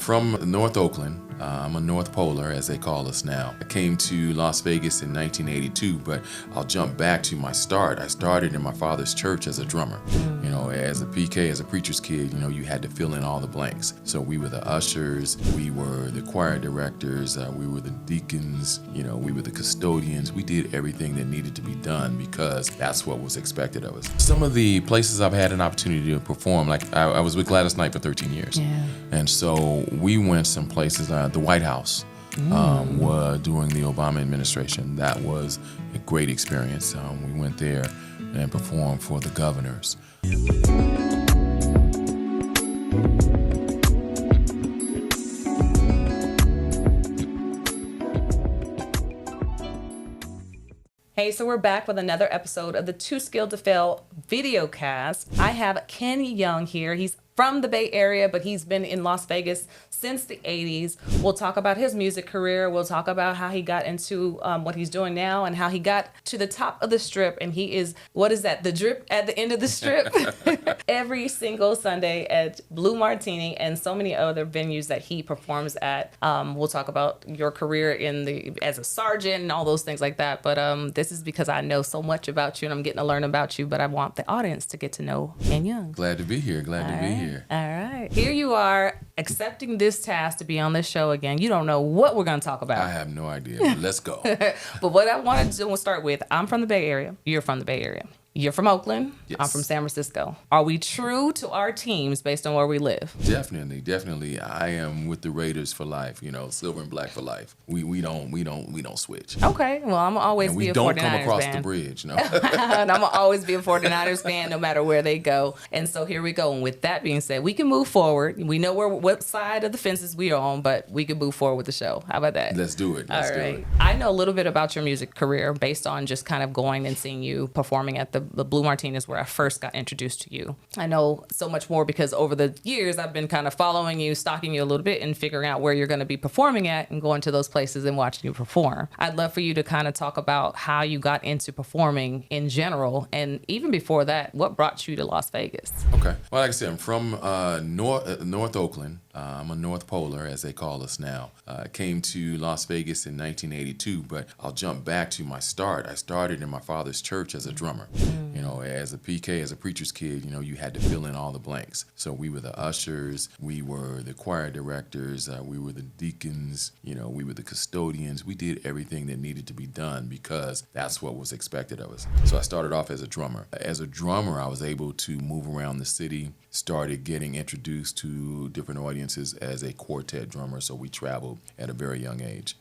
from North Oakland. I'm a North Polar, as they call us now. I came to Las Vegas in 1982, but I'll jump back to my start. I started in my father's church as a drummer. You know, as a PK, as a preacher's kid, you know, you had to fill in all the blanks. So we were the ushers, we were the choir directors, we were the deacons, you know, we were the custodians. We did everything that needed to be done because that's what was expected of us. Some of the places I've had an opportunity to perform, like I was with Gladys Knight for 13 years. Yeah. And so we went some places, the White House, during the Obama administration. That was a great experience. We went there and performed for the governors. Hey, so we're back with another episode of the Too Skilled to Fail video cast. I have Ken Young here. He's from the Bay Area, but he's been in Las Vegas since the 80s. We'll talk about his music career. We'll talk about how he got into what he's doing now and how he got to the top of the strip. And he is, what is that? The drip at the end of the strip? Every single Sunday at Blue Martini and so many other venues that he performs at. We'll talk about your career as a sergeant and all those things like that. But this is because I know so much about you and I'm getting to learn about you, but I want the audience to get to know Ken Young. Glad to be here. Glad to be here. All right. Here you are accepting this task to be on this show again. You don't know what we're going to talk about. I have no idea, but let's go. But what I want to do, we'll start with, I'm from the Bay Area. You're from the Bay Area. You're from Oakland. Yes. I'm from San Francisco. Are we true to our teams based on where we live? Definitely. I am with the Raiders for life. You know, silver and black for life. We don't switch. Okay. Well, I'm gonna always be a 49ers fan. We don't come across the bridge. No. And I'm gonna always be a 49ers fan, no matter where they go. And so here we go. And with that being said, we can move forward. We know what side of the fences we are on, but we can move forward with the show. How about that? Let's do it. All right. I know a little bit about your music career based on just kind of going and seeing you performing at the Blue Martini is where I first got introduced to you. I know so much more because over the years I've been kind of following you, stalking you a little bit and figuring out where you're going to be performing at and going to those places and watching you perform. I'd love for you to kind of talk about how you got into performing in general, and even before that, what brought you to Las Vegas? Okay. Well, like I said, I'm from North Oakland. I'm a North Polar, as they call us now. I came to Las Vegas in 1982, but I'll jump back to my start. I started in my father's church as a drummer. You know, as a PK, as a preacher's kid, you know, you had to fill in all the blanks. So we were the ushers, we were the choir directors, we were the deacons, you know, we were the custodians. We did everything that needed to be done because that's what was expected of us. So I started off as a drummer. As a drummer, I was able to move around the city, started getting introduced to different audiences as a quartet drummer, so we traveled at a very young age.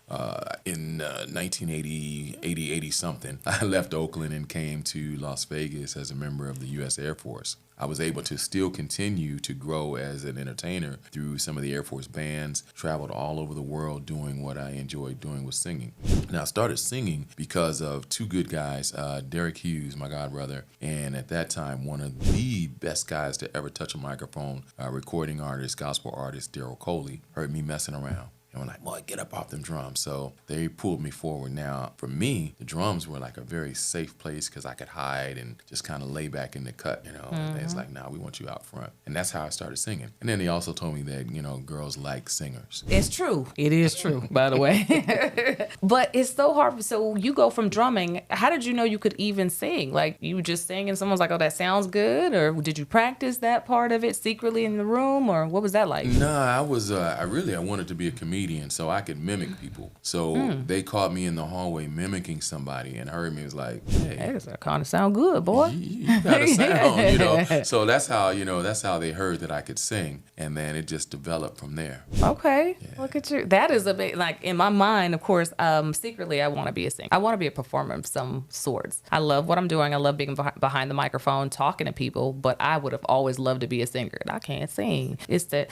In 1980 something, I left Oakland and came to Las Vegas as a member of the U.S. Air Force. I was able to still continue to grow as an entertainer through some of the Air Force bands, traveled all over the world doing what I enjoyed doing was singing. Now, I started singing because of two good guys, Derek Hughes, my god brother, and at that time, one of the best guys to ever touch a microphone, recording artist, gospel artist, Daryl Coley, heard me messing around. And we're like, boy, get up off them drums. So they pulled me forward. Now, for me, the drums were like a very safe place because I could hide and just kind of lay back in the cut, you know. And it's like, nah, we want you out front. And that's how I started singing. And then they also told me that, you know, girls like singers. It's true. It is true, by the way. But it's so hard. So you go from drumming. How did you know you could even sing? Like, you just sing and someone's like, oh, that sounds good? Or did you practice that part of it secretly in the room? Or what was that like? Nah, I wanted to be a comedian so I could mimic people. So they caught me in the hallway mimicking somebody and heard me. It was like, hey, that kind of sound good, boy. You got a sound, you know. So that's how they heard that I could sing. And then it just developed from there. Okay. Yeah. Look at you. That is a bit, like, in my mind, of course, secretly, I want to be a singer. I want to be a performer of some sorts. I love what I'm doing. I love being behind the microphone, talking to people, but I would have always loved to be a singer. And I can't sing. It's the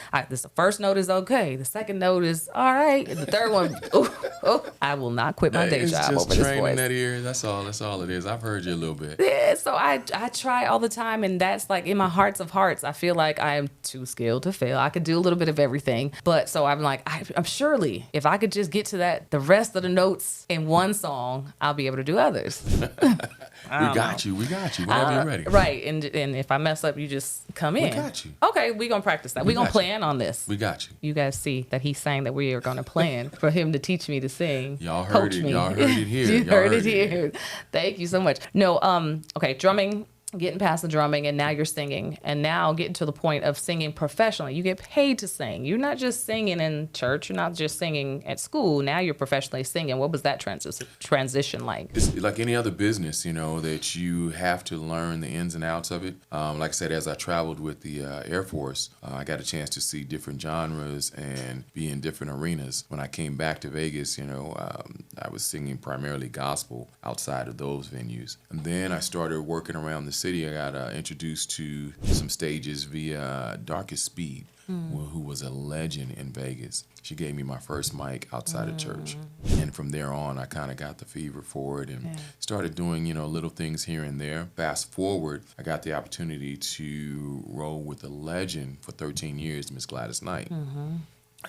first note is okay. The second note is all right. And the third one, I will not quit my day job over this voice. It's just training that ear. That's all it is. I've heard you a little bit. Yeah, so I try all the time, and that's like in my hearts of hearts, I feel like I am too skilled to fail. I could do a little bit of everything. But so I'm like, I'm surely, if I could just get to the rest of the notes in one song, I'll be able to do others. We got you. Whenever you're ready. Right. And if I mess up, you just come in. We got you. Okay, we're going to practice that. We're going to plan on this. We got you. You guys see that he's saying that we are going to plan for him to teach me to sing. Y'all heard it. Y'all heard it here. You heard it here. Thank you so much. No, okay, drumming. Getting past the drumming, and now you're singing, and now getting to the point of singing professionally. You get paid to sing. You're not just singing in church. You're not just singing at school. Now you're professionally singing. What was that transition like? It's like any other business, that you have to learn the ins and outs of it. Like I said, as I traveled with the Air Force, I got a chance to see different genres and be in different arenas. When I came back to Vegas, I was singing primarily gospel outside of those venues. And then I started working around the city. I got introduced to some stages via Darkest Speed, who was a legend in Vegas. She gave me my first mic outside of church. And from there on, I kind of got the fever for it and started doing, little things here and there. Fast forward, I got the opportunity to roll with a legend for 13 years, Miss Gladys Knight.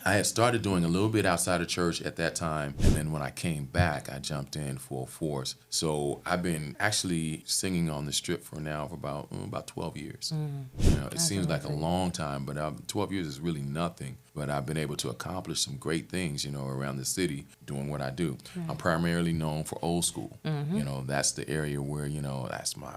I had started doing a little bit outside of church at that time, and then when I came back, I jumped in full force. So I've been actually singing on the Strip for about 12 years. It seems like a long time, but 12 years is really nothing. But I've been able to accomplish some great things, around the city doing what I do. I'm primarily known for old school. That's the area where, that's my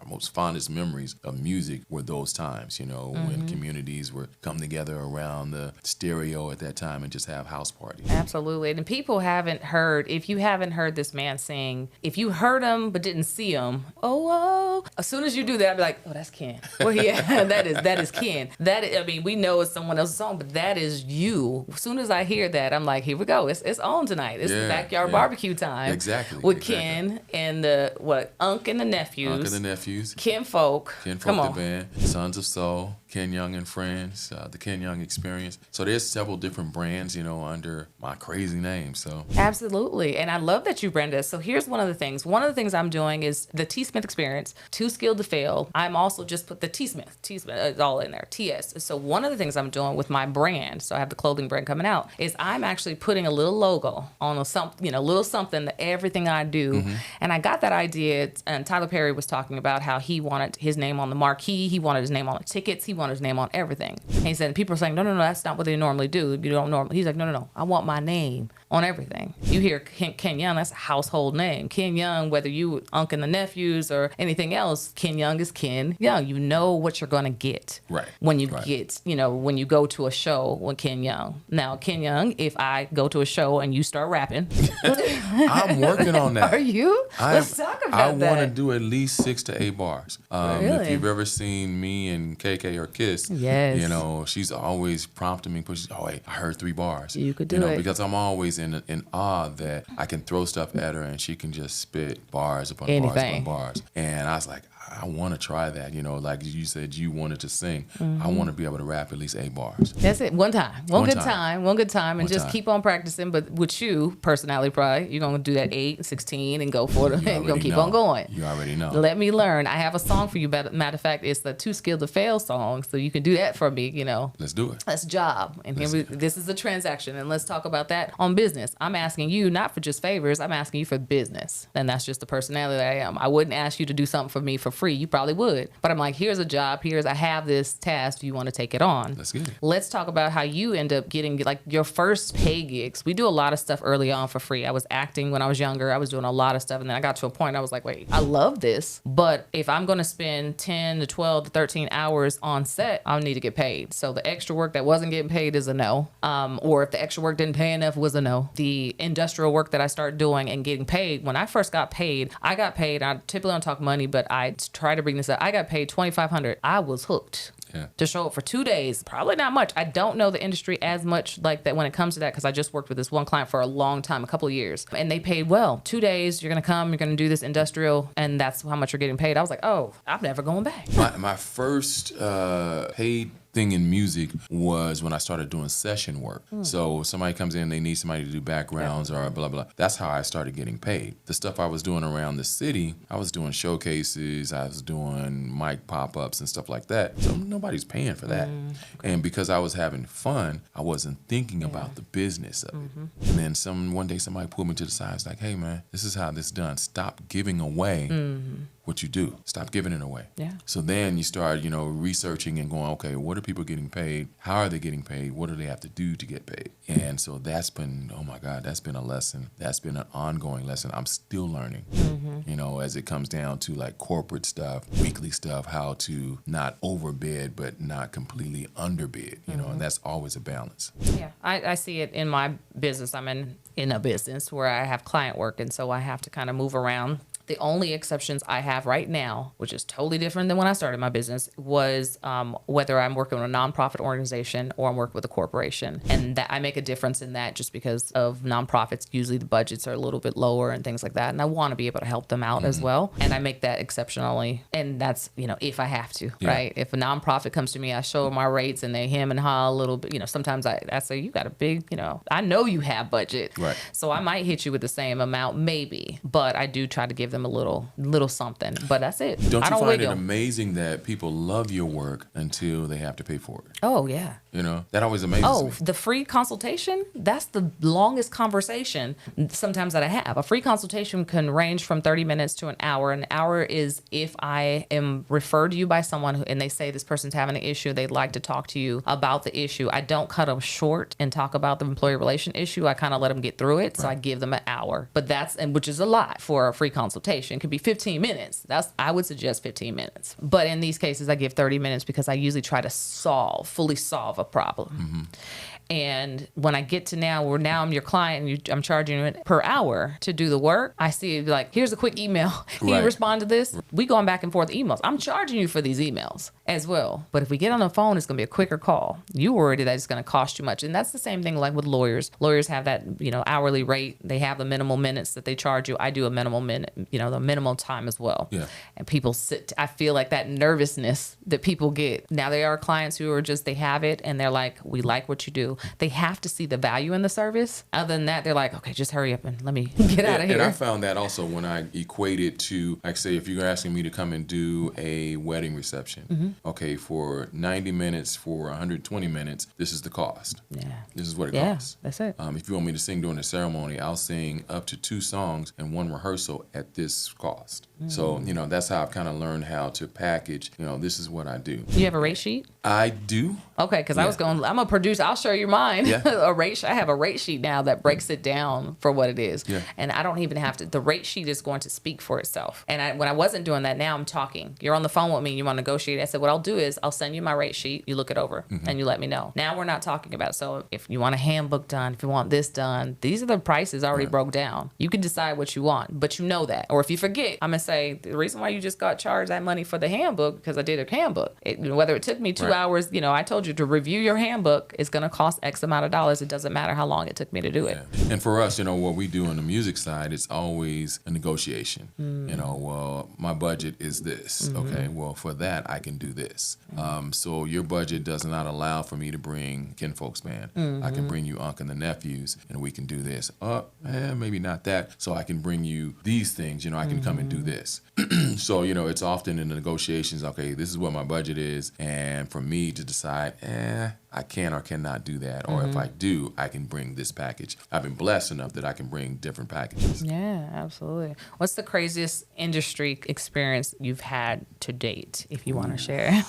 most fondest memories of music were those times, when communities were come together around the stereo at that time and just have house parties. Absolutely. And people haven't heard, if you haven't heard this man sing, if you heard him but didn't see him, as soon as you do that, I'd be like, oh, that's Ken. Well, yeah, that is Ken. We know it's someone else's song, but that is you. As soon as I hear that, I'm like, here we go. It's on tonight. It's the backyard barbecue time. Exactly. With Ken and Unc and the nephews. Ken Folk the band. Sons of Soul. Ken Young and Friends. The Ken Young Experience. So there's several different brands, under my crazy name. So absolutely. And I love that you brand us. So here's one of the things. One of the things I'm doing is the T. Smith Experience. Too Skilled to Fail. I'm also just put the T. Smith is all in there. TS. So one of the things I'm doing with my brand, so I have the clothing brand coming out, is I'm actually putting a little logo on a little something that everything I do. And I got that idea, and Tyler Perry was talking about how he wanted his name on the marquee, he wanted his name on the tickets, he wanted his name on everything. And he said, people are saying, no, that's not what they normally do. You don't normally. He's like, no, I want my name on everything. You hear Ken Young, that's a household name. Ken Young, whether you Unc and the nephews or anything else, Ken Young is Ken Young. You know what you're gonna get when you get, when you go to a show with Ken Young. Now, Ken Young, if I go to a show and you start rapping, I'm working on that. Are you? Let's talk about that. I want to do at least 6 to 8 bars. Really? If you've ever seen me and KK or Kiss, she's always prompting me, pushing. Oh wait, I heard 3 bars. You could do it because I'm always in awe that I can throw stuff at her and she can just spit bars upon bars upon bars. And I was like, I want to try that. Like you said, you wanted to sing. I want to be able to rap at least 8 bars. That's it. One time. One good time, and just keep on practicing. But with you, personality, probably, you're going to do that 8, 16, and go for it. You're going to keep on going. You already know. Let me learn. I have a song for you. Matter of fact, it's the Too Skilled to Fail song. So you can do that for me, Let's do it. Let's job. And this is a transaction. And let's talk about that on business. I'm asking you not for just favors. I'm asking you for business. And that's just the personality that I am. I wouldn't ask you to do something for me for free. You probably would. But I'm like, here's a job. I have this task. Do you want to take it on? Let's get it. Let's talk about how you end up getting your first pay gigs. We do a lot of stuff early on for free. I was acting when I was younger. I was doing a lot of stuff. And then I got to a point I was like, wait, I love this. But if I'm going to spend 10 to 12 to 13 hours on set, I'll need to get paid. So the extra work that wasn't getting paid is a no. Or if the extra work didn't pay enough was a no. The industrial work that I started doing and getting paid, when I first got paid, I typically don't talk money, but I try to bring this up. I got paid $2,500. I was hooked. To show up for 2 days. Probably not much. I don't know the industry as much like that when it comes to that, because I just worked with this one client for a long time, a couple of years, and they paid well. 2 days, you're going to come, you're going to do this industrial, and that's how much you're getting paid. I was like, oh, I'm never going back. My first paid thing in music was when I started doing session work. So somebody comes in, they need somebody to do backgrounds or blah, blah. That's how I started getting paid. The stuff I was doing around the city, I was doing showcases, I was doing mic pop-ups and stuff like that. So nobody's paying for that. And because I was having fun, I wasn't thinking about the business of it. And then one day somebody pulled me to the side. It's like, hey man, this is how this is done. Stop giving away what you do. Stop giving it away. Yeah. So then you start, researching and going, okay, what are people getting paid? How are they getting paid? What do they have to do to get paid? And so that's been, oh my God, that's been a lesson. That's been an ongoing lesson. I'm still learning, as it comes down to like corporate stuff, weekly stuff, how to not overbid, but not completely underbid, and that's always a balance. Yeah, I see it in my business. I'm in a business where I have client work, and so I have to kind of move around. The only exceptions I have right now, which is totally different than when I started my business, was whether I'm working with a nonprofit organization or I'm working with a corporation. And that I make a difference in that just because of nonprofits. Usually the budgets are a little bit lower and things like that. And I want to be able to help them out as well. And I make that exceptionally. And that's, if I have to, right? If a nonprofit comes to me, I show my rates and they hem and haw a little bit. Sometimes I say, you got a big, I know you have budget. Right. So I might hit you with the same amount, maybe. But I do try to give them a little something, but that's it. Don't I you don't find wiggle. it amazing that people love your work until they have to pay for it? Oh yeah. That always amazes me. The free consultation, that's the longest conversation sometimes that I have. A free consultation can range from 30 minutes to an hour. An hour is if I am referred to you by someone and they say this person's having an issue, they'd like to talk to you about the issue. I don't cut them short and talk about the employee relation issue. I kind of let them get through it. So I give them an hour, but which is a lot for a free consultation. It could be 15 minutes. I would suggest 15 minutes. But in these cases, I give 30 minutes because I usually try to fully solve a problem. And when I get to now I'm your client and I'm charging you per hour to do the work, I see like, here's a quick email. Can you respond to this? We going back and forth emails. I'm charging you for these emails as well. But if we get on the phone, it's going to be a quicker call. You worried that it's going to cost you much. And that's the same thing like with lawyers. Lawyers have that, hourly rate. They have the minimal minutes that they charge you. I do a minimal minute, the minimal time as well. Yeah. And people I feel like that nervousness that people get. Now there are clients who are they have it and they're like, we like what you do. They have to see the value in the service. Other than that, they're like, okay, just hurry up and let me get out of here. And I found that also when I equate it to, like, say, if you're asking me to come and do a wedding reception, okay, for 90 minutes, for 120 minutes, this is the cost. Yeah. This is what it costs. That's it. If you want me to sing during the ceremony, I'll sing up to 2 songs and 1 rehearsal at this cost. So, that's how I've kind of learned how to package, this is what I do. You have a rate sheet? I do. Okay, because I'm a producer. I'll show you mine. Yeah. I have a rate sheet now that breaks it down for what it is. Yeah. And I don't even have to, the rate sheet is going to speak for itself. And when I wasn't doing that, now I'm talking. You're on the phone with me, you want to negotiate. I said, what I'll do is I'll send you my rate sheet. You look it over and you let me know. Now we're not talking about it. So if you want a handbook done, if you want this done, these are the prices already broke down. You can decide what you want, but you know that. Or if you forget, I'm going to say, the reason why you just got charged that money for the handbook, because I did a handbook. Whether it took me 2 hours, I told you to review your handbook, it's going to cost X amount of dollars. It doesn't matter how long it took me to do it. And for us, what we do on the music side, it's always a negotiation. Well, my budget is this. Okay, well, for that, I can do this. So your budget does not allow for me to bring Ken Folks Band. I can bring you Unc and the Nephews, and we can do this. Maybe not that. So I can bring you these things. I can come and do this. So, it's often in the negotiations, okay, this is what my budget is. And for me to decide, I can or cannot do that. Or if I do, I can bring this package. I've been blessed enough that I can bring different packages. Yeah, absolutely. What's the craziest industry experience you've had to date, if you want to share?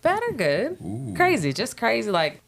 Bad or good? Crazy, just crazy. Like,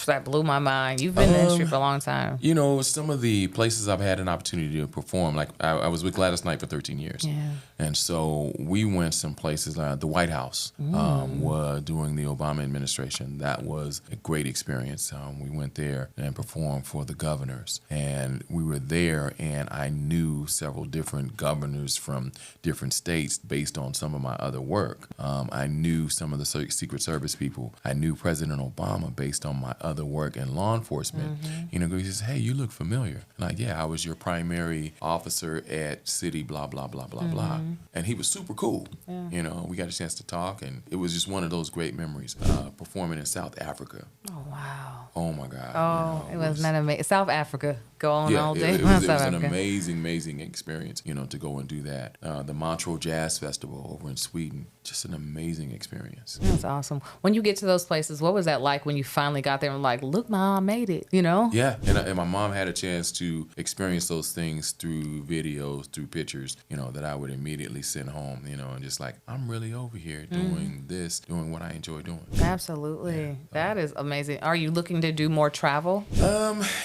that blew my mind. You've been in the industry for a long time. Some of the places I've had an opportunity to perform, like I was with Gladys Knight for 13 years. Yeah. And so we went some places, the White House, was during the Obama administration. That was a great experience. We went there and performed for the governors. And we were there, and I knew several different governors from different states based on some of my other work. I knew some of the Secret Service people. I knew President Obama based on my other other work in law enforcement, you know, he says, hey, you look familiar. I'm like, yeah, I was your primary officer at city, blah, blah, blah, blah, blah. And he was super cool. You know, we got a chance to talk, and it was just one of those great memories. Performing in South Africa. Oh, wow. Oh, my God. Oh, you know, it was not amazing. South Africa. Go on all day. It was an amazing experience, you know, to go and do that. The Montreux Jazz Festival over in Sweden, just an amazing experience. That's awesome. When you get to those places, what was that like when you finally got there and like, look, Mom, I made it, you know? Yeah, and my mom had a chance to experience those things through videos, through pictures, you know, that I would immediately send home, you know, and just like, I'm really over here doing this, doing what I enjoy doing. Absolutely. Yeah. That is amazing. Are you looking to do more travel?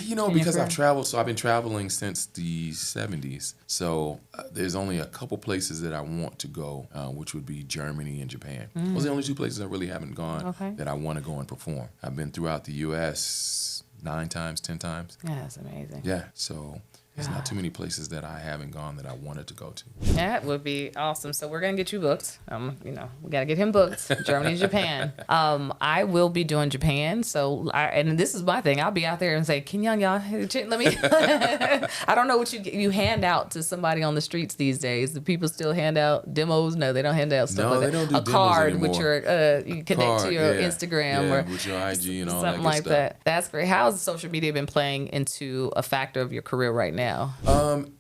You know, because I've traveled, so I've been traveling since the 70s. So there's only a couple places that I want to go, which would be Germany and Japan. Those are the only two places I really haven't gone that I want to go and perform. I've been throughout the U.S. 9 times, 10 times. Yeah, that's amazing. Yeah, so there's not too many places that I haven't gone that I wanted to go to. That would be awesome. So we're gonna get you booked. You know, we gotta get him booked. Germany, Japan. I will be doing Japan. So and this is my thing. I'll be out there and say, Ken Young, y'all, let me. I don't know what you hand out to somebody on the streets these days. Do people still hand out demos? No, they don't hand out stuff like that. They don't do a demos card anymore. with your you connect to your Instagram or with your IG and all something that like stuff. that. That's great. How has social media been playing into a factor of your career right now?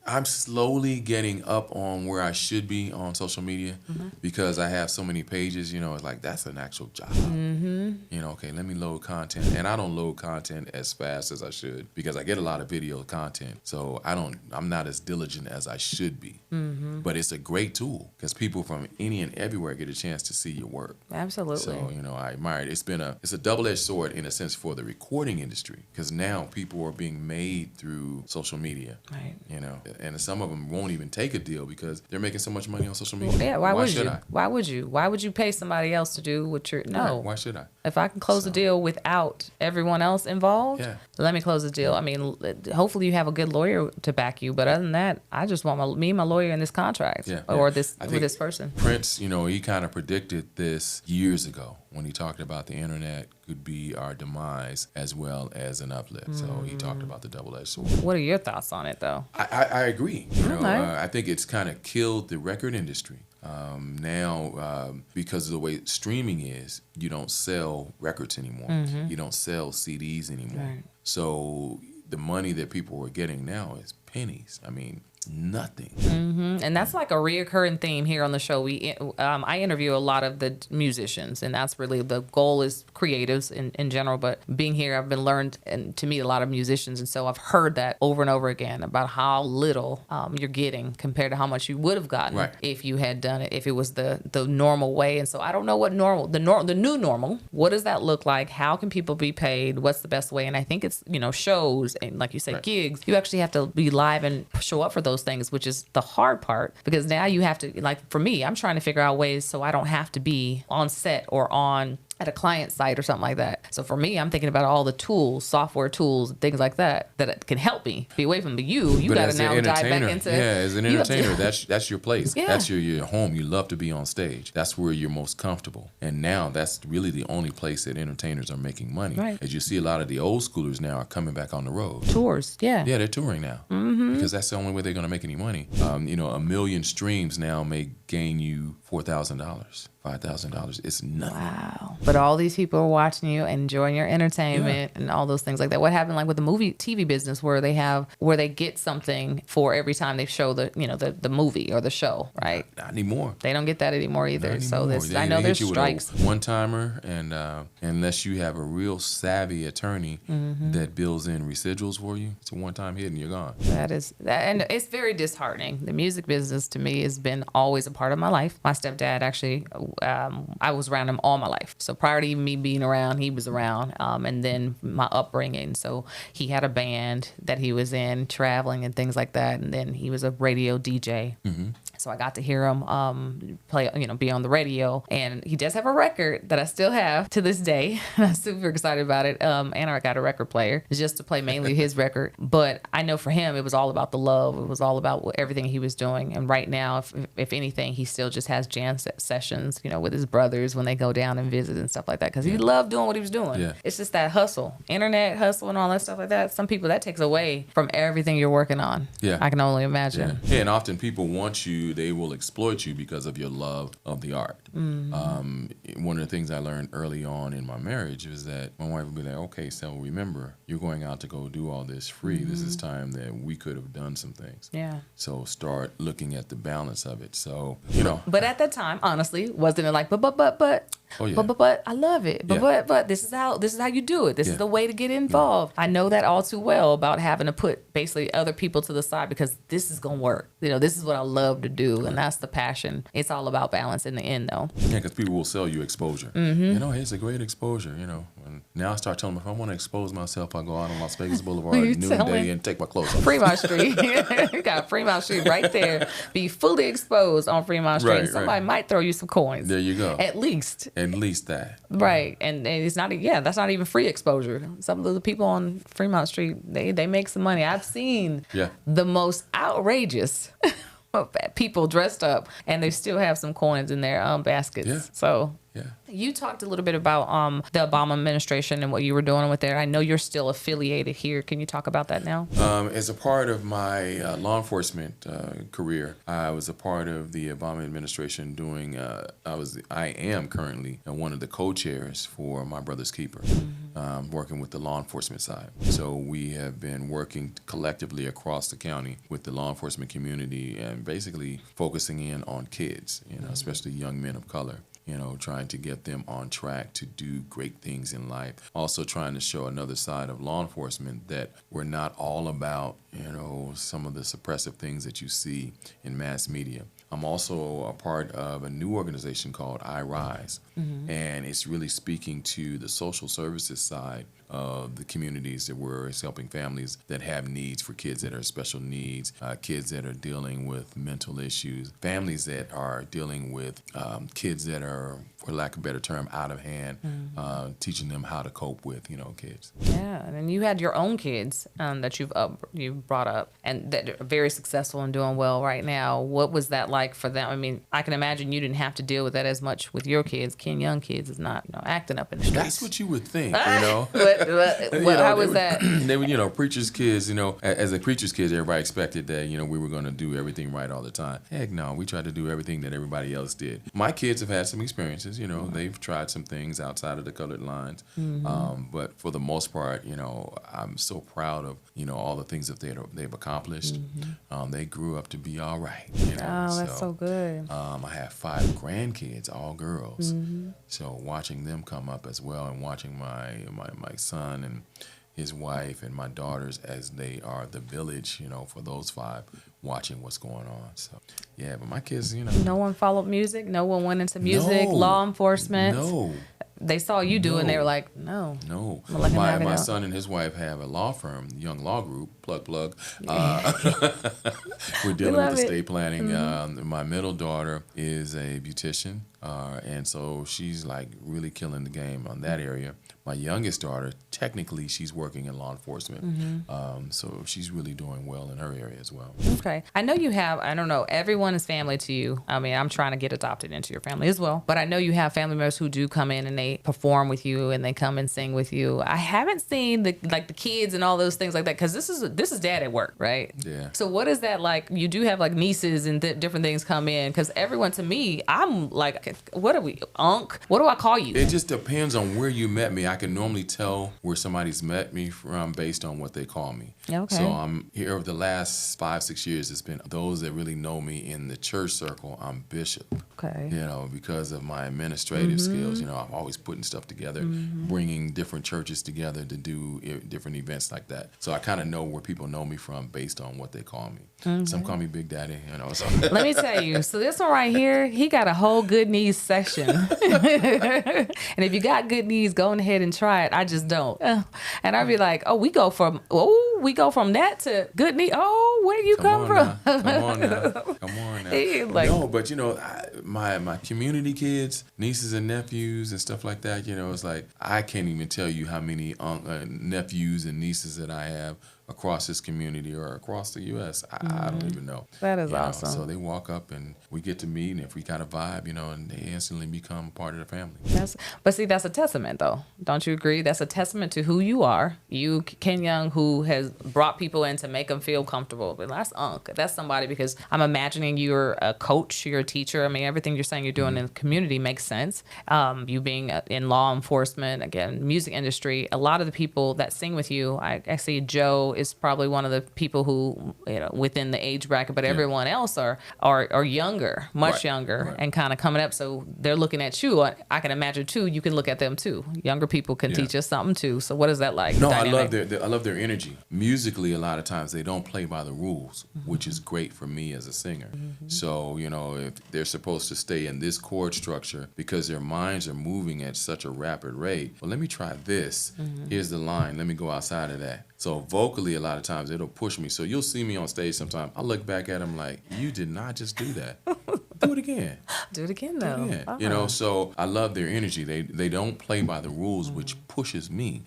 I'm slowly getting up on where I should be on social media because I have so many pages, you know, it's like, that's an actual job. You know, okay, let me load content. And I don't load content as fast as I should because I get a lot of video content. So I'm not as diligent as I should be. But it's a great tool because people from any and everywhere get a chance to see your work. Absolutely. So, you know, I admire it. It's a double-edged sword in a sense for the recording industry because now people are being made through social media. Right. You know, and some of them won't even take a deal because they're making so much money on social media. Yeah, why would you? I? Why would you? Why would you pay somebody else to do what you're? No. Right. Why should I? If I can close a deal without everyone else involved, let me close the deal. I mean, hopefully you have a good lawyer to back you, but other than that, I just want me and my lawyer in this contract or this with this person. Prince, you know, he kind of predicted this years ago when he talked about the internet could be our demise as well as an uplift. So he talked about the double-edged sword. What are your thoughts on it, though? I agree. You know, I think it's kind of killed the record industry. Now, because of the way streaming is, you don't sell records anymore. You don't sell CDs anymore. Right. So the money that people are getting now is pennies. I mean, nothing. And that's like a reoccurring theme here on the show. I interview a lot of the musicians, and that's really the goal is creatives in general. But being here, I've been learned and to meet a lot of musicians, and so I've heard that over and over again about how little you're getting compared to how much you would have gotten if you had done it, if it was the normal way. And so I don't know what the new normal. What does that look like? How can people be paid? What's the best way? And I think it's shows and like you said gigs. You actually have to be live and show up for those things, which is the hard part because now you have to, like for me, I'm trying to figure out ways so I don't have to be on set or at a client site or something like that. So for me, I'm thinking about all the tools, software tools, things like that can help me be away from you got to now dive back into. Yeah, as an entertainer, that's your place. Yeah. That's your home. You love to be on stage. That's where you're most comfortable. And now that's really the only place that entertainers are making money. Right. As you see, a lot of the old schoolers now are coming back on the road. Tours, yeah. Yeah, they're touring now because that's the only way they're going to make any money. 1 million streams now may gain you $4,000. $5,000. It's nothing. Wow. But all these people are watching you and enjoying your entertainment and all those things like that. What happened like with the TV business where they get something for every time they show the movie or the show, right? Not anymore. They don't get that anymore either. So I know there's strikes. One-timer and unless you have a real savvy attorney that bills in residuals for you, it's a one-time hit and you're gone. And it's very disheartening. The music business to me has been always a part of my life. My stepdad actually I was around him all my life. So prior to me being around, he was around. And then my upbringing. So he had a band that he was in, traveling and things like that. And then he was a radio DJ. So I got to hear him play, be on the radio. And he does have a record that I still have to this day. I'm super excited about it. And I got a record player just to play mainly his record. But I know for him, it was all about the love. It was all about everything he was doing. And right now, if anything, he still just has jam sessions you know, with his brothers when they go down and visit and stuff like that, because he loved doing what he was doing. Yeah. It's just that hustle, internet hustle and all that stuff like that. Some people, that takes away from everything you're working on. Yeah. I can only imagine. Yeah, and often people want you, they will exploit you because of your love of the art. One of the things I learned early on in my marriage is that my wife would be like, okay, so remember, you're going out to go do all this free. This is time that we could have done some things. Yeah. So start looking at the balance of it. So, you know. But at that time, honestly, wasn't it like, but, Oh, yeah. but I love it. But this is how you do it. This is the way to get involved. I know that all too well about having to put basically other people to the side because this is gonna work. You know, this is what I love to do, and that's the passion. It's all about balance in the end, though. Yeah, because people will sell you exposure. You know, it's a great exposure. You know, and now I start telling them if I want to expose myself, I go out on Las Vegas Boulevard at noonday and take my clothes off. Fremont Street, you got Fremont Street right there. Be fully exposed on Fremont Street. Right, Somebody might throw you some coins. There you go. At least. At least that. Right, and it's not. Yeah, that's not even free exposure. Some of the people on Fremont Street, they make some money. I've seen the most outrageous people dressed up, and they still have some coins in their baskets. Yeah. So. Yeah. You talked a little bit about the Obama administration and what you were doing with it. I know you're still affiliated here. Can you talk about that now? As a part of my law enforcement career, I was a part of the Obama administration doing, I am currently one of the co-chairs for My Brother's Keeper, working with the law enforcement side. So we have been working collectively across the county with the law enforcement community and basically focusing in on kids, you know, especially young men of color. You know, trying to get them on track to do great things in life. Also trying to show another side of law enforcement that we're not all about, you know, some of the suppressive things that you see in mass media. I'm also a part of a new organization called I Rise, and it's really speaking to the social services side of the communities that we're helping families that have needs for kids that are special needs, kids that are dealing with mental issues, families that are dealing with kids that are, for lack of a better term, out of hand, teaching them how to cope with, you know, kids. Yeah, and then you had your own kids that you've brought up and that are very successful and doing well right now. What was that like for them? I mean, I can imagine you didn't have to deal with that as much with your kids. Ken Young kids is not, you know, acting up in the streets. That's what you would think, you know. How was that? They were, you know, preacher's kids, you know, as a preacher's kids, everybody expected that, you know, we were going to do everything right all the time. Heck no, we tried to do everything that everybody else did. My kids have had some experiences, you know, they've tried some things outside of the colored lines. But for the most part, you know, I'm so proud of, you know, all the things that they've accomplished. They grew up to be all right. You know? Oh, that's so good. I have 5 grandkids, all girls. So watching them come up as well and watching my son and his wife and my daughters as they are the village, you know, for those 5, watching what's going on. So, yeah, but my kids, you know. No one followed music? No one went into music, law enforcement? No. They saw you do it and they were like, no. No. Let him have it My out. son and his wife have a law firm, Young Law Group, plug. We're dealing with estate planning. My middle daughter is a beautician, and so she's like really killing the game on that area. My youngest daughter, technically, she's working in law enforcement, so she's really doing well in her area as well. Okay. I know you have, I don't know, everyone is family to you. I mean, I'm trying to get adopted into your family as well. But I know you have family members who do come in and they perform with you and they come and sing with you. I haven't seen the kids and all those things like that because this is dad at work, right? Yeah. So what is that like? You do have like nieces and different things come in because everyone to me, I'm like, what are we, Unc? What do I call you? It just depends on where you met me. I can normally tell where somebody's met me from based on what they call me. Okay. So I'm here over the last 5-6 years. It's been those that really know me in the church circle. I'm Bishop. Okay. You know, because of my administrative skills. You know, I'm always putting stuff together, bringing different churches together to do different events like that. So I kind of know where people know me from based on what they call me. Some call me Big Daddy. You know. So. Let me tell you. So this one right here, he got a whole good knees section. And if you got good knees, go ahead and try it. I just don't. And I'd be like, we go from that to good knee. Oh, where you come from? Come on now. Like, no, but you know, my community kids, nieces and nephews and stuff like that, you know, it's like I can't even tell you how many nephews and nieces that I have across this community or across the U.S. I don't even know. That is You know, awesome. So they walk up and we get to meet, and if we got a vibe, and they instantly become part of the family. But see, that's a testament, though. Don't you agree? That's a testament to who you are. You, Ken Young, who has brought people in to make them feel comfortable. But that's That's somebody, because I'm imagining you're a coach, you're a teacher. I mean, everything you're saying you're doing in the community makes sense. You being in law enforcement, again, music industry. A lot of the people that sing with you, I see Joe is probably one of the people who, within the age bracket, but everyone else are younger, much younger, and kind of coming up. So they're looking at you. I can imagine too. You can look at them too. Younger people can teach us something too. So what is that like? No, dynamic? I love their energy. Musically, a lot of times they don't play by the rules, which is great for me as a singer. So if they're supposed to stay in this chord structure because their minds are moving at such a rapid rate, well, let me try this. Here's the line. Let me go outside of that. So vocally, a lot of times it'll push me. So you'll see me on stage sometime. I look back at them like, you did not just do that. Do it again. Do it again, though. Yeah. So I love their energy. They don't play by the rules, which pushes me.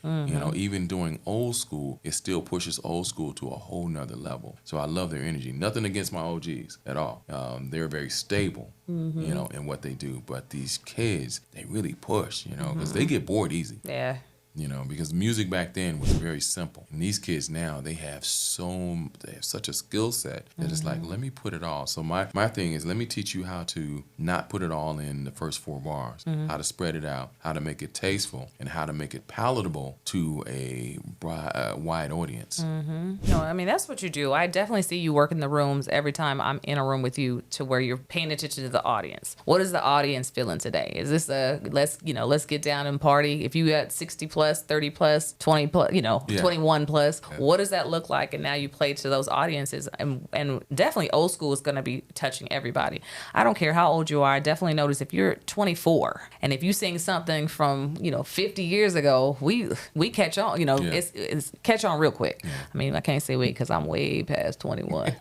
Even doing old school, it still pushes old school to a whole nother level. So I love their energy. Nothing against my OGs at all. They're very stable, in what they do. But these kids, they really push, because they get bored easy. Yeah. Because music back then was very simple. And these kids now, they have such a skill set that it's like, let me put it all. So my thing is, let me teach you how to not put it all in the first 4 bars, how to spread it out, how to make it tasteful, and how to make it palatable to a wide audience. No, I mean, that's what you do. I definitely see you work in the rooms every time I'm in a room with you, to where you're paying attention to the audience. What is the audience feeling today? Is this let's get down and party? If you got 60 plus, 30 plus, 20 plus, 21 plus, what does that look like? And now you play to those audiences, and definitely old school is going to be touching everybody. I don't care how old you are. I definitely notice if you're 24 and if you sing something from 50 years ago, we catch on. It's catch on real quick. I mean, I can't say we, because I'm way past 21,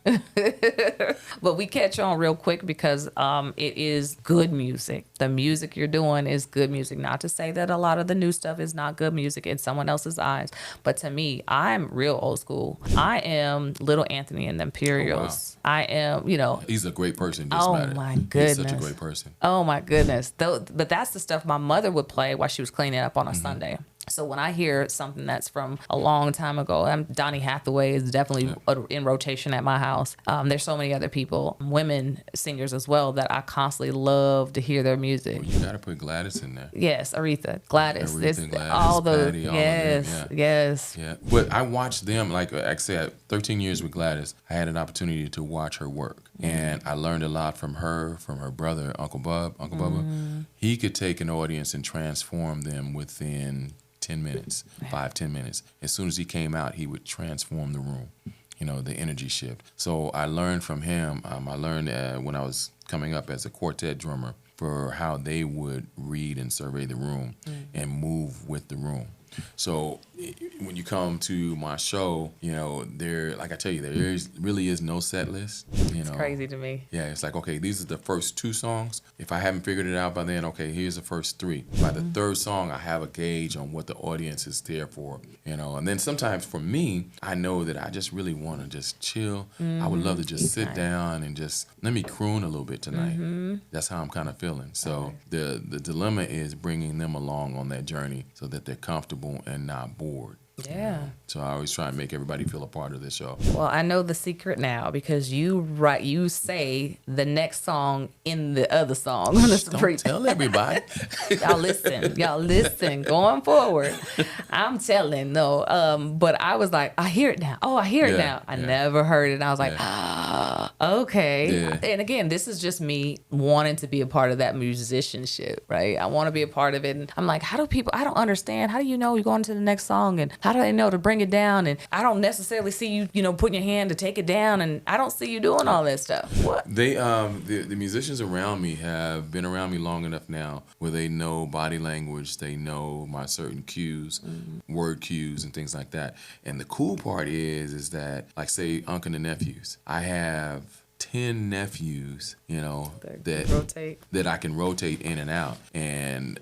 but we catch on real quick because it is good music. The music you're doing is good music. Not to say that a lot of the new stuff is not good music in someone else's eyes, but to me, I'm real old school. I am Little Anthony and the Imperials. Oh, wow. I am, He's a great person. My goodness. He's such a great person. Oh my goodness. But that's the stuff my mother would play while she was cleaning up on a Sunday. So when I hear something that's from a long time ago, Donny Hathaway is definitely in rotation at my house. There's so many other people, women singers as well, that I constantly love to hear their music. Well, you got to put Gladys in there. Yes, Gladys. Gladys, all the Patty, yes. Yeah, but I watched them, like I said, 13 years with Gladys. I had an opportunity to watch her work, and I learned a lot from her brother, Uncle Bubba. He could take an audience and transform them within 10 minutes, 5-10 minutes. As soon as he came out, he would transform the room, the energy shift. So I learned from him. I learned when I was coming up as a quartet drummer, for how they would read and survey the room and move with the room. So when you come to my show, like I tell you, there really is no set list. It's crazy to me. Yeah, it's like, okay, these are the first 2 songs. If I haven't figured it out by then, okay, here's the first 3. By the 3rd song, I have a gauge on what the audience is there for, And then sometimes for me, I know that I just really want to just chill. I would love to just sit down and just let me croon a little bit tonight. That's how I'm kind of feeling. So the dilemma is bringing them along on that journey so that they're comfortable and not bored. Yeah. So I always try and make everybody feel a part of this show. Well, I know the secret now, because you say the next song in the other song. Don't tell everybody. Y'all listen. Going forward, I'm telling. But I was like, I hear it now. Oh, I hear it now. I never heard it. And I was like, okay. Yeah. And again, this is just me wanting to be a part of that musicianship, right? I want to be a part of it. And I'm like, I don't understand. How do you know you're going to the next song? And how do they know to bring it down? And I don't necessarily see you, putting your hand to take it down. And I don't see you doing all that stuff. What? They, the musicians around me have been around me long enough now where they know body language. They know my certain cues, word cues, and things like that. And the cool part is that, like, say, Uncle and nephews. I have 10 nephews, that I can rotate in and out. And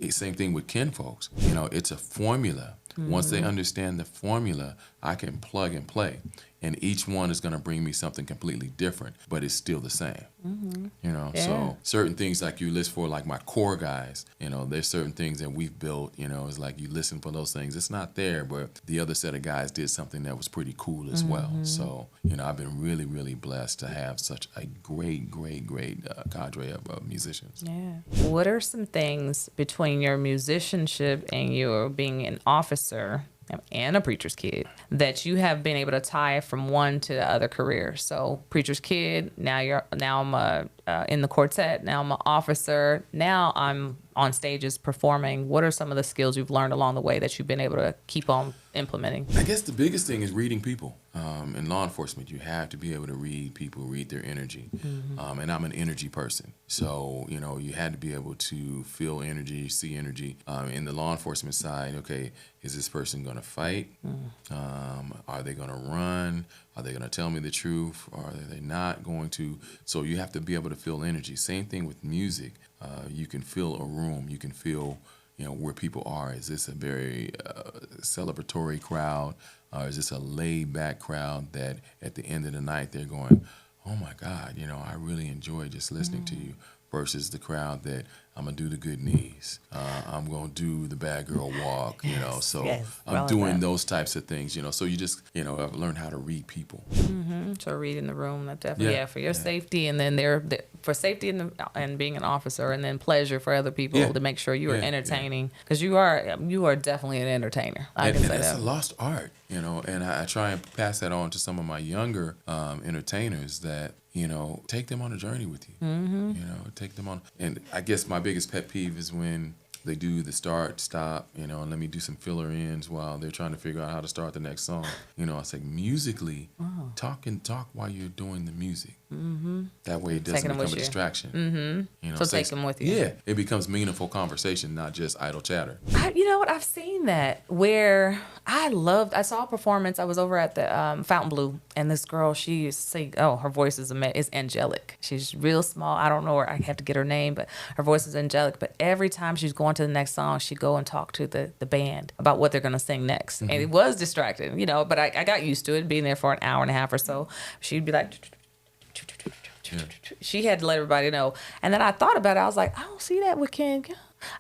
same thing with kin folks. It's a formula. Once they understand the formula, I can plug and play. And each one is going to bring me something completely different, but it's still the same. You know, so certain things like you list for, like my core guys, you know, there's certain things that we've built, you know, it's like you listen for those things. It's not there, but the other set of guys did something that was pretty cool as well. So, you know, I've been really, really blessed to have such a great cadre of musicians. Yeah. What are some things between your musicianship and your being an officer and a preacher's kid that you have been able to tie from one to the other career? So preacher's kid, now I'm in the quartet, now I'm an officer, now I'm on stages performing. What are some of the skills you've learned along the way that you've been able to keep on implementing? I guess the biggest thing is reading people. In law enforcement, you have to be able to read people, read their energy. And I'm an energy person. So, you know, you had to be able to feel energy, see energy. In the law enforcement side, okay, is this person going to fight? Are they going to run? Are they going to tell me the truth? Or are they not going to? So you have to be able to feel energy. Same thing with music. You can feel a room. You can feel, you know, where people are. Is this a very celebratory crowd? Is this a laid-back crowd that at the end of the night they're going, oh, my God, you know, I really enjoy just listening to you, versus the crowd that I'm going to do the good knees. I'm going to do the bad girl walk, you know. So I'm doing those types of things, you know. So you just, you know, I've learned how to read people. So reading the room, that definitely, for your safety, and then for safety and being an officer, and then pleasure for other people to make sure you are entertaining, because you are definitely an entertainer. I can say that's that. a lost art, you know, and I try and pass that on to some of my younger entertainers that, you know, take them on a journey with you. You know, take them on. And I guess my biggest pet peeve is when they do the start, stop, you know, and let me do some filler ins while they're trying to figure out how to start the next song. You know, I say musically, talk while you're doing the music. That way it doesn't become a distraction. You know, so take them with you. Yeah, it becomes meaningful conversation, not just idle chatter. You know what? I've seen that where I saw a performance. I was over at the Fontainebleau, and this girl, she sing. Oh, her voice is angelic. She's real small. I don't know her. I have to get her name, but her voice is angelic. But every time she's going to the next song, she'd go and talk to the band about what they're going to sing next. And it was distracting, you know, but I got used to it, being there for an hour and a half or so. She'd be like, she had to let everybody know. And then I thought about it. I was like, I don't see that with Ken.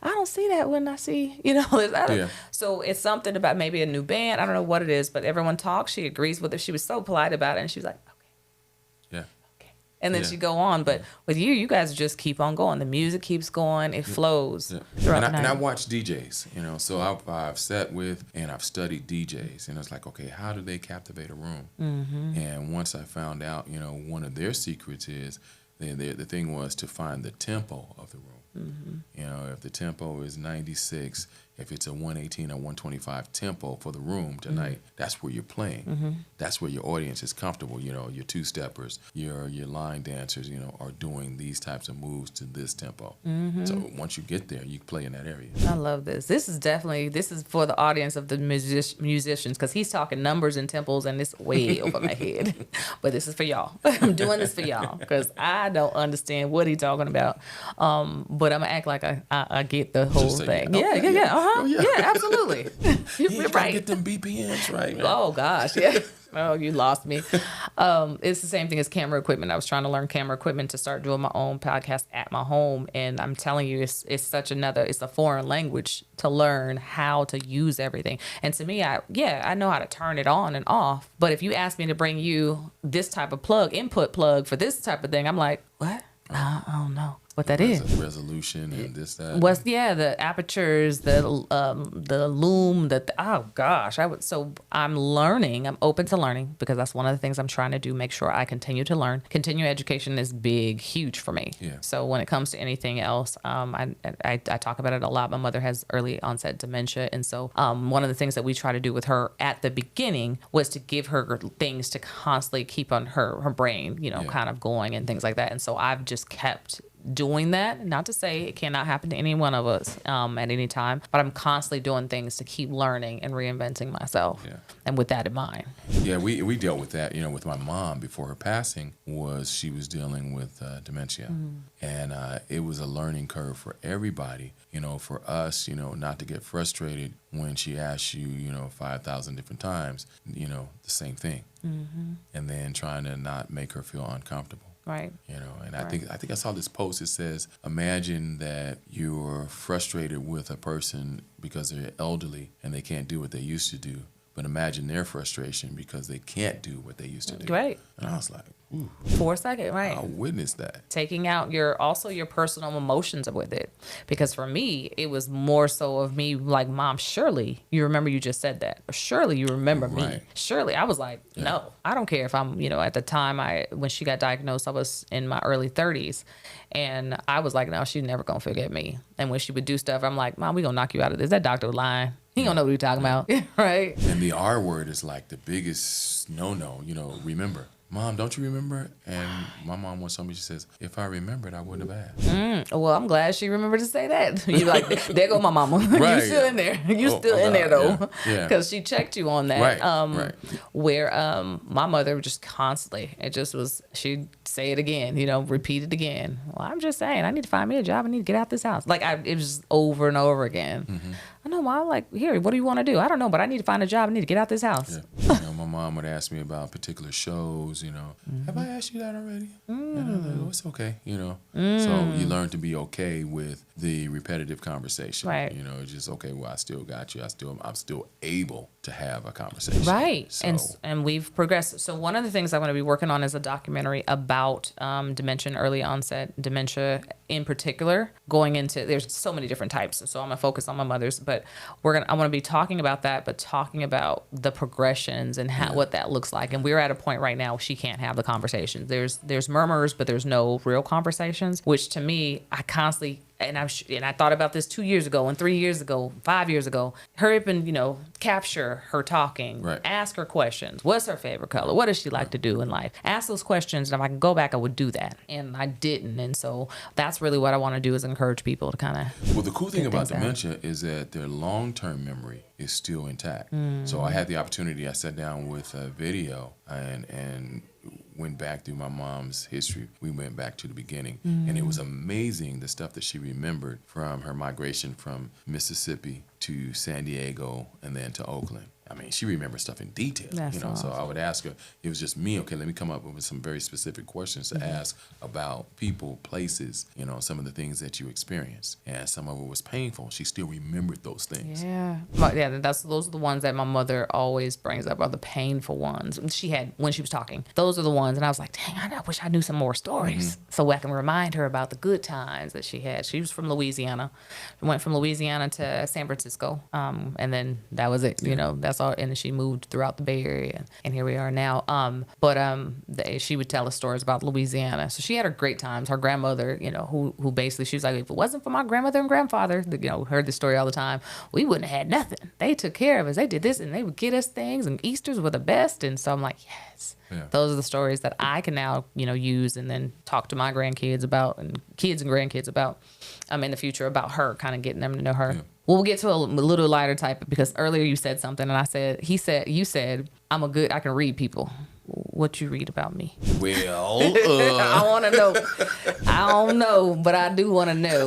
I don't see that when I see, you know. So it's something about maybe a new band. I don't know what it is, but everyone talks. She agrees with it. She was so polite about it. And she was like, okay. And then she go on. But with you guys just keep on going. The music keeps going. It flows. And I watch DJs, you know. So I've sat with and I've studied DJs. And it's like, okay, how do they captivate a room? And once I found out, you know, one of their secrets is, the thing was to find the tempo of the room. You know, if the tempo is 96, if it's a 118 or 125 tempo for the room tonight, that's where you're playing. That's where your audience is comfortable. You know, your two-steppers, your line dancers, you know, are doing these types of moves to this tempo. So once you get there, you play in that area. I love this. This is for the audience of the musicians, because he's talking numbers and tempos, and it's way over my head. But this is for y'all. I'm doing this for y'all because I don't understand what he's talking about. But I'm gonna act like I get the whole thing. Yeah, absolutely. You're right. Get them BPMs right. Man. Oh gosh, yeah. Oh, you lost me. It's the same thing as camera equipment. I was trying to learn camera equipment to start doing my own podcast at my home, and I'm telling you, it's a foreign language to learn how to use everything. And to me, I know how to turn it on and off. But if you ask me to bring you this type of input plug for this type of thing, I'm like, what? I don't know what that is. Resolution and this, that. The apertures, the loom, oh gosh. I'm learning. I'm open to learning, because that's one of the things I'm trying to do, make sure I continue to learn. Continuing education is huge for me. Yeah. So when it comes to anything else, I talk about it a lot. My mother has early onset dementia. And so one of the things that we try to do with her at the beginning was to give her things to constantly keep on her brain, kind of going and things like that. And so I've just kept doing that. Not to say it cannot happen to any one of us at any time, but I'm constantly doing things to keep learning and reinventing myself. Yeah. And with that in mind. Yeah, we dealt with that, with my mom before her passing. She was dealing with dementia. And it was a learning curve for everybody, for us, not to get frustrated when she asked you, 5,000 different times, the same thing. And then trying to not make her feel uncomfortable. Right. And I think I saw this post that says, imagine that you're frustrated with a person because they're elderly and they can't do what they used to do. But imagine their frustration because they can't do what they used to do. Right. And I was like, ooh. For a second, right. I witnessed that. Taking out your personal emotions with it. Because for me, it was more so of me like, Mom, surely you remember you just said that. Or surely you remember me. Surely. I was like, no, I don't care if I'm, at the time when she got diagnosed, I was in my early 30s. And I was like, no, she's never going to forget me. And when she would do stuff, I'm like, Mom, we going to knock you out of this. That doctor lying. He don't know what you're talking about. Right. And the R word is like the biggest no-no, remember. Mom, don't you remember? And my mom once told me, she says, if I remembered, I wouldn't have asked. Well, I'm glad she remembered to say that. You're like, there go my mama. Right. You still in there. You still in there, though. Yeah. Because she checked you on that. Right. Where my mother just constantly, it just was, she'd say it again, repeat it again. Well, I'm just saying, I need to find me a job. I need to get out this house. Like, it was just over and over again. I know, Mom, like, here, what do you want to do? I don't know, but I need to find a job. I need to get out this house. Yeah. My mom would ask me about particular shows, have I asked you that already? And it's okay, So you learn to be okay with the repetitive conversation. Right. It's just, okay, well, I still got you. I'm still able to have a conversation. Right. So, and we've progressed. So one of the things I'm going to be working on is a documentary about dementia, early onset dementia in particular, going into, there's so many different types. So I'm going to focus on my mother's, but I want to be talking about that, but talking about the progressions and what that looks like. And we're at a point right now, she can't have the conversations. There's murmurs, but there's no real conversations, which to me, I constantly, and I thought about this 2 years ago and 3 years ago, 5 years ago. Hurry up and, capture her talking. Right. Ask her questions. What's her favorite color? What does she like to do in life? Ask those questions. And if I can go back, I would do that. And I didn't. And so that's really what I want to do, is encourage people to kind of. Well, the cool thing about dementia is that their long-term memory is still intact. So I had the opportunity, I sat down with a video and went back through my mom's history. We went back to the beginning, and it was amazing the stuff that she remembered from her migration from Mississippi to San Diego and then to Oakland. I mean, she remembers stuff in detail, Awesome. So I would ask her, it was just me, okay, let me come up with some very specific questions to ask about people, places, some of the things that you experienced. And some of it was painful. She still remembered those things. Yeah. Those are the ones that my mother always brings up, are the painful ones she had when she was talking. Those are the ones. And I was like, dang, I wish I knew some more stories so I can remind her about the good times that she had. She was from Louisiana. Went from Louisiana to San Francisco. And then that was it. That's all. And she moved throughout the Bay Area, and here we are now. She would tell us stories about Louisiana. So she had her great times. Her grandmother, who basically, she was like, if it wasn't for my grandmother and grandfather, heard the story all the time, we wouldn't have had nothing. They took care of us. They did this, and they would get us things, and Easters were the best. And so I'm like, yes. Yeah. Those are the stories that I can now, use and then talk to my grandkids about, and kids and grandkids about, in the future, about her, kind of getting them to know her. Yeah. Well, we'll get to a little lighter type, because earlier you said something, and you said, I can read people. What you read about me? Well, I want to know. I don't know, but I do want to know.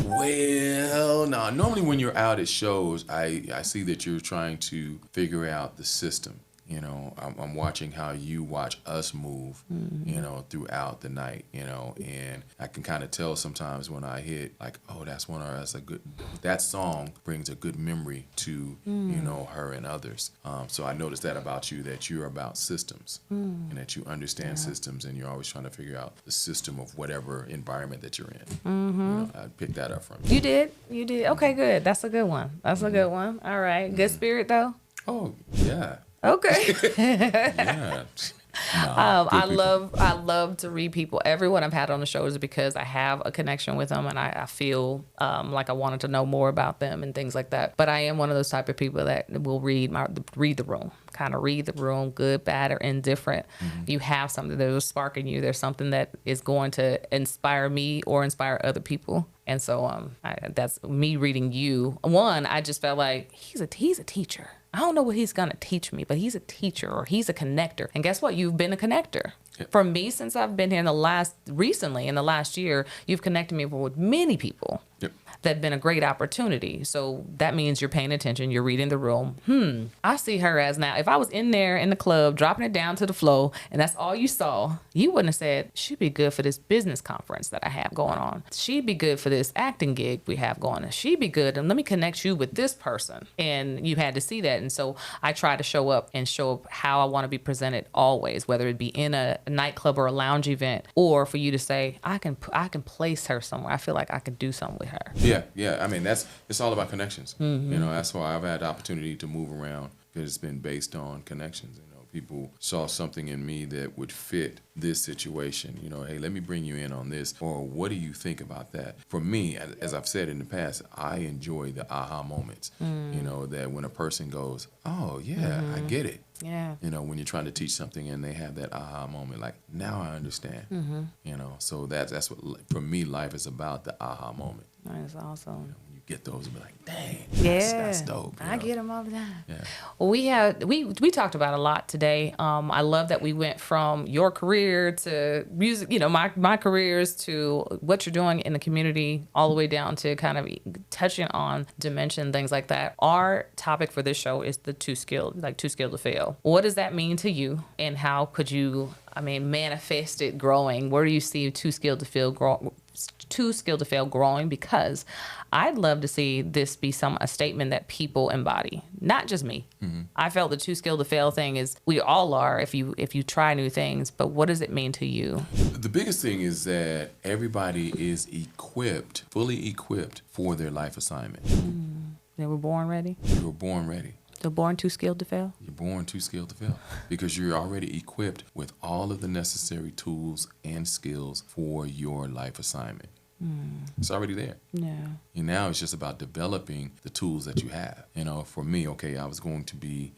Well, no. Normally when you're out at shows, I see that you're trying to figure out the system. I'm watching how you watch us move, throughout the night, and I can kind of tell sometimes when I hit like, oh, that song brings a good memory to, her and others. So I noticed that about you, that you're about systems and that you understand systems, and you're always trying to figure out the system of whatever environment that you're in. I picked that up from you. You did. Okay, good. That's a good one. A good one. All right. Good spirit though? Oh, yeah. Okay. Yeah. I love to read people. Everyone I've had on the show is because I have a connection with them, and I feel like I wanted to know more about them and things like that. But I am one of those type of people that will read the room, kind of read the room, good, bad, or indifferent. You have something that will spark in you. There's something that is going to inspire me or inspire other people. And so that's me reading you. One, I just felt like he's a teacher. I don't know what he's going to teach me, but he's a teacher or he's a connector. And guess what? You've been a connector. Yep. For me, since I've been here in the last year, you've connected me with many people. Yep. That's been a great opportunity. So that means you're paying attention. You're reading the room. I see her as now. If I was in there in the club, dropping it down to the flow, and that's all you saw, you wouldn't have said, she'd be good for this business conference that I have going on. She'd be good for this acting gig we have going on. She'd be good. And let me connect you with this person. And you had to see that. And so I try to show up how I want to be presented always, whether it be in a nightclub or a lounge event, or for you to say, I can place her somewhere. I feel like I can do something with her. Yeah. I mean, it's all about connections. That's why I've had the opportunity to move around, because it's been based on connections. People saw something in me that would fit this situation. Hey, let me bring you in on this, or what do you think about that? For me, as I've said in the past, I enjoy the aha moments. That when a person goes, oh yeah, I get it. Yeah. When you're trying to teach something and they have that aha moment, like, now I understand. So that's what, for me, life is about, the aha moment. That's awesome. When you get those and be like, dang, yeah, that's dope. I get them all the time. Yeah. Well, we talked about a lot today. I love that we went from your career to music, my careers, to what you're doing in the community, all the way down to kind of touching on dimension, things like that. Our topic for this show is the too skilled to fail. What does that mean to you, and how could you, manifest it growing? Where do you see too skilled to fail growing? Because I'd love to see this be a statement that people embody, not just me. I felt the too skilled to fail thing is, we all are if you try new things, but what does it mean to you? The biggest thing is that everybody is fully equipped for their life assignment. They were born ready? You were born ready. So born too skilled to fail? You're born too skilled to fail, because you're already equipped with all of the necessary tools and skills for your life assignment. It's already there. Yeah. And now it's just about developing the tools that you have. For me, I was going to be,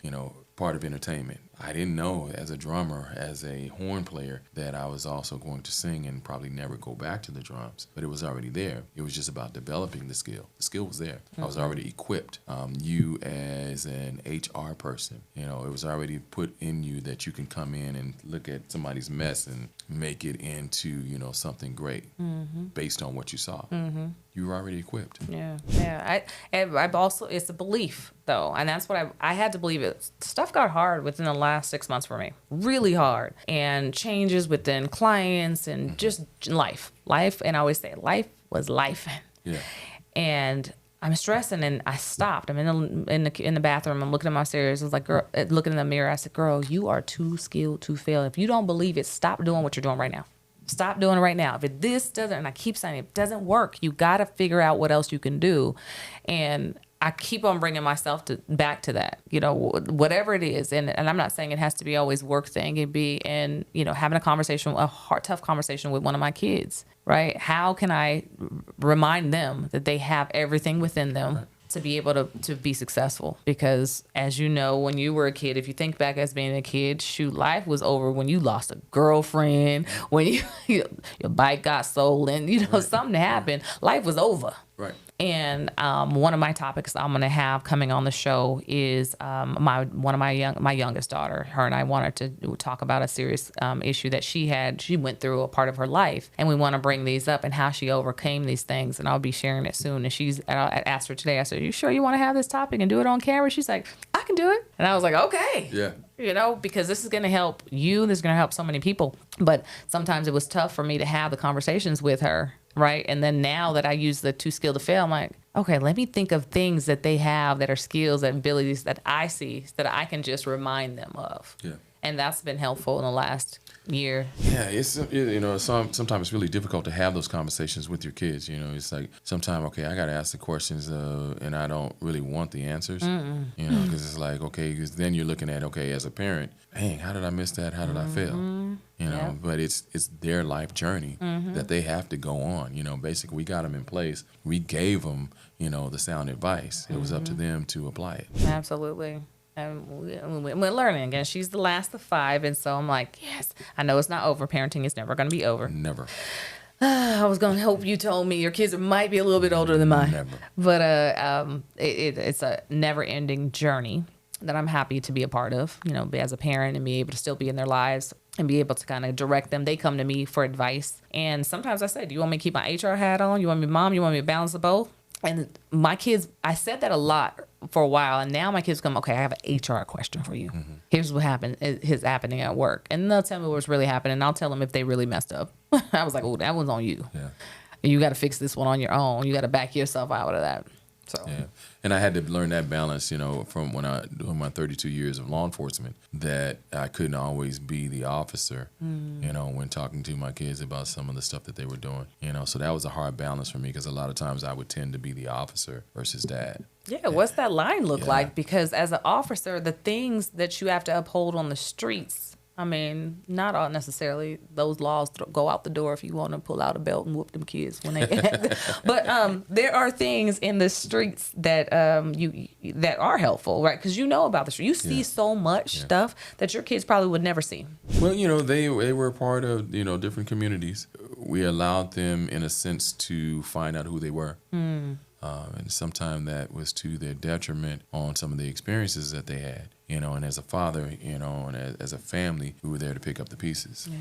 part of entertainment. I didn't know, as a drummer, as a horn player, that I was also going to sing and probably never go back to the drums. But it was already there. It was just about developing the skill. The skill was there. I was already equipped. You as an HR person, it was already put in you that you can come in and look at somebody's mess and make it into, something great based on what you saw. You were already equipped. Yeah. I've also, it's a belief though, and that's what I had to believe it. Stuff got hard within the last 6 months for me, really hard, and changes within clients and just life. And I always say life was life. Yeah. And I'm stressing, and I stopped. I'm in the bathroom. I'm looking at my stairs. I was like, girl, looking in the mirror. I said, girl, you are too skilled to fail. If you don't believe it, stop doing what you're doing right now. Stop doing it right now. If this doesn't, and I keep saying it doesn't work, you got to figure out what else you can do. And I keep on bringing myself back to that, whatever it is. And I'm not saying it has to be always work thing. It'd be in, having a tough conversation with one of my kids, right? How can I remind them that they have everything within them to be able to be successful? Because as you know, when you were a kid, if you think back as being a kid, life was over when you lost a girlfriend, when your bike got stolen, something happened. Life was over. Right. And one of my topics I'm going to have coming on the show is my youngest daughter. Her and I wanted to talk about a serious issue that she had. She went through a part of her life, and we want to bring these up and how she overcame these things. And I'll be sharing it soon. And I asked her today. I said, "You sure you want to have this topic and do it on camera?" She's like, "I can do it." And I was like, "Okay." Yeah. Because this is going to help you. This is going to help so many people. But sometimes it was tough for me to have the conversations with her. Right. And then now that I use the too skilled to fail, I'm like, okay, let me think of things that they have that are skills and abilities that I see that I can just remind them of. Yeah. And that's been helpful in the last year. Yeah, sometimes it's really difficult to have those conversations with your kids. It's like sometimes, okay, I got to ask the questions, and I don't really want the answers. Because it's like, okay, 'cause then you're looking at, okay, as a parent, dang, how did I miss that? How did I fail? But it's their life journey that they have to go on. Basically, we got them in place. We gave them, the sound advice. It was up to them to apply it. Absolutely. And we're learning again. She's the last of 5, and so I'm like, yes, I know it's not over. Parenting is never going to be over. Never. I was going to hope you told me your kids might be a little bit older than mine. Never. But it's a never-ending journey that I'm happy to be a part of, be as a parent and be able to still be in their lives and be able to kind of direct them. They come to me for advice. And sometimes I say, do you want me to keep my HR hat on? You want me to mom? You want me to balance the both? And my kids, I said that a lot for a while, and now my kids come, okay, I have an HR question for you. Here's what happened, is happening at work. And they'll tell me what's really happening, and I'll tell them if they really messed up. I was like, oh, that one's on you. Yeah. You got to fix this one on your own. You got to back yourself out of that. So. Yeah. And I had to learn that balance, from when I doing my 32 years of law enforcement, that I couldn't always be the officer, when talking to my kids about some of the stuff that they were doing, So that was a hard balance for me because a lot of times I would tend to be the officer versus dad. Yeah, what's that line look like? Because as an officer, the things that you have to uphold on the streets, I mean, not all necessarily those laws go out the door if you want to pull out a belt and whoop them kids when they. But there are things in the streets that that are helpful, right? Because about the street, you see so much stuff that your kids probably would never see. Well, they were a part of different communities. We allowed them, in a sense, to find out who they were. And sometimes that was to their detriment on some of the experiences that they had, and as a father, and as a family, we were there to pick up the pieces. Yeah,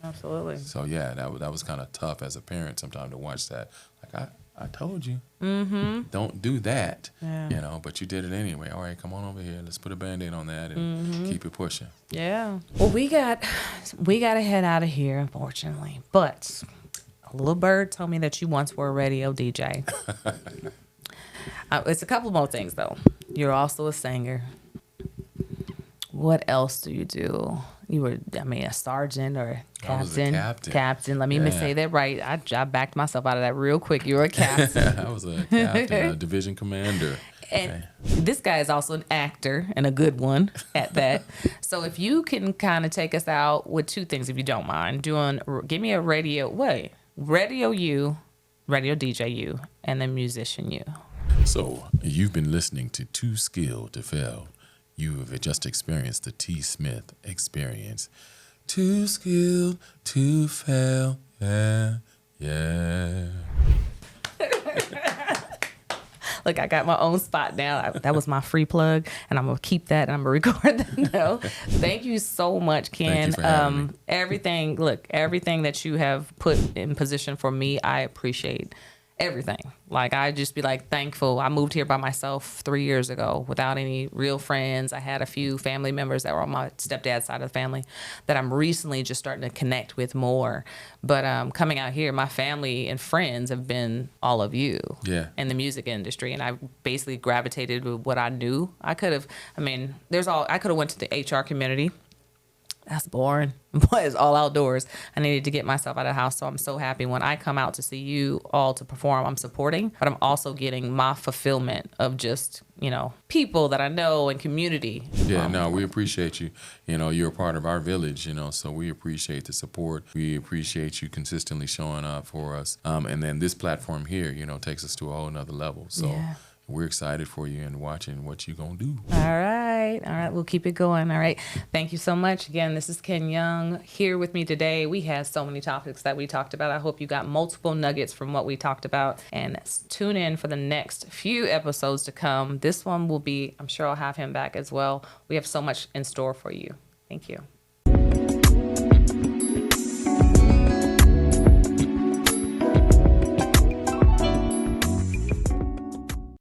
absolutely. So, yeah, that was kind of tough as a parent sometimes to watch that. Like, I told you, don't do that, but you did it anyway. All right, come on over here. Let's put a Band-Aid on that and keep it pushing. Yeah. Well, we got to head out of here, unfortunately, but a little bird told me that you once were a radio DJ. It's a couple more things, though. You're also a singer. What else do you do? You were, a sergeant or captain. I was a captain. Captain. Let me say that right. I backed myself out of that real quick. You were a captain. I was a captain, a division commander. And this guy is also an actor, and a good one at that. So if you can kind of take us out with 2 things, if you don't mind, give me a radio you, radio DJ you, and then musician you. So you've been listening to Too Skilled to Fail. You have just experienced the T. Smith experience. Too skilled to fail. Yeah. Look, I got my own spot now. That was my free plug, and I'm going to keep that, and I'm going to record that now. Thank you so much, Ken. Thank you for having me. Everything that you have put in position for me, I appreciate everything. Like, I just be thankful. I moved here by myself 3 years ago without any real friends. I had a few family members that were on my stepdad's side of the family that I'm recently just starting to connect with more. But coming out here, my family and friends have been all of you in the music industry. And I basically gravitated with what I knew. I could have went to the HR community. That's boring. But it's all outdoors. I needed to get myself out of the house. So I'm so happy when I come out to see you all to perform. I'm supporting, but I'm also getting my fulfillment of just, people that I know and community. Yeah, no, we appreciate you. You're a part of our village, so we appreciate the support. We appreciate you consistently showing up for us. And then this platform here, takes us to a whole nother level. So we're excited for you and watching what you're going to do. All right. We'll keep it going. All right. Thank you so much. Again, this is Ken Young here with me today. We had so many topics that we talked about. I hope you got multiple nuggets from what we talked about. And tune in for the next few episodes to come. This one will be, I'm sure I'll have him back as well. We have so much in store for you. Thank you.